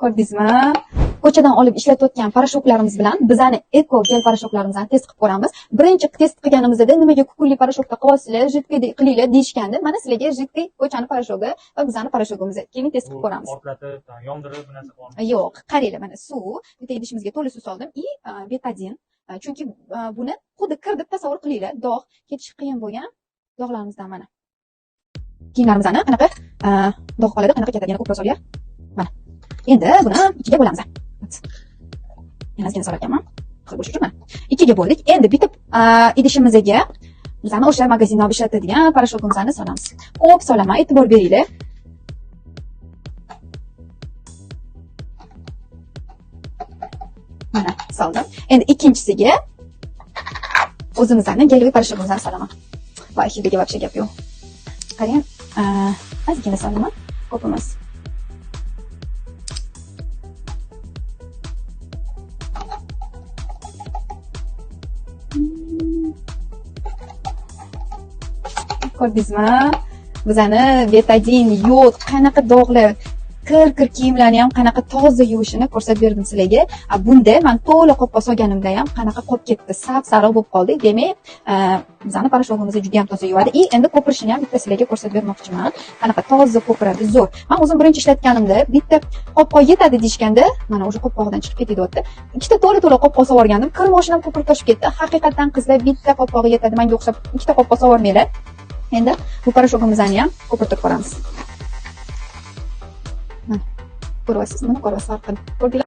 Ko'rdingizmi? Ko'chadan olib ishlatayotgan parashoklarimiz bilan bizani eko gel parashoklarimizni test qilib ko'ramiz. Birinchi test qilganimizda nimaga kukunli parashokda qilyapsizlar, jiddiy qilinglar deyishgandi. Mana sizlarga jiddiy ko'chani parashogi va bizani parashogimizni keling test qilib ko'ramiz. Portlatib, yondirib bu narsa qilamiz. Yo'q, qaranglar, mana suv, bitta idishimizga to'la suv soldim и betadin. Chunki buni xuddi kir deb tasavvur qilinglar. Dog' ketishi qiyin bo'lgan dog'larimizdan mana. Kiyimlarimizni qanaqa dog' qoladi, qanaqa ketadi, yana ko'proq solyapman. Mana. Endi buni ikkiga bo'lamiz. Yana ozgina solarkanman. Qilib bo'lish uchun mana. Ikkiga bo'ldik. Endi bitta idishimizga bizani o'sha magazinda olib ishlatadigan parashokimizni solamiz. Ko'p solaman, e'tibor beringlar. Mana soldim. Endi ikkinchisiga o'zimizning gel parashokimizni solaman. Va ikkiga вообще gap yo'q. Qarang, ozgina solaman, ko'p emas. Ko'rdingizmi? Bizani betadin yo'q, qanaqa dog'lar, kir kiyimlarni ham qanaqa toza yuvishini ko'rsatib berdim sizlarga. Bunda men to'la qopqa solganimda ham qanaqa qolib ketdi, sariq bo'lib qoldi. Demak, bizani parashogimizni juda ham toza yuvadi. Endi ko'pirishini ham bitta sizlarga ko'rsatib bermoqchiman. Qanaqa toza ko'piradi, zo'r. Men o'zim birinchi ishlatganimda bitta qopqa yetadi deyshganda, mana o'sha qopqog'idan chiqib ketdi. Ikkita to'la qopqa solib o'rgandim. Kir moshinam ko'pirib toshib ketdi. Haqiqatan qizlar bitta qopqog'i yetadi. Menga o'xshab ikkita qopqa solib o'rmanglar. Endi bu parashogimizni ham ko'pirtirib ko'ramiz. Mana ko'ryapsizmi? Ko'ryapsiz farqini. Ko'rdinglar?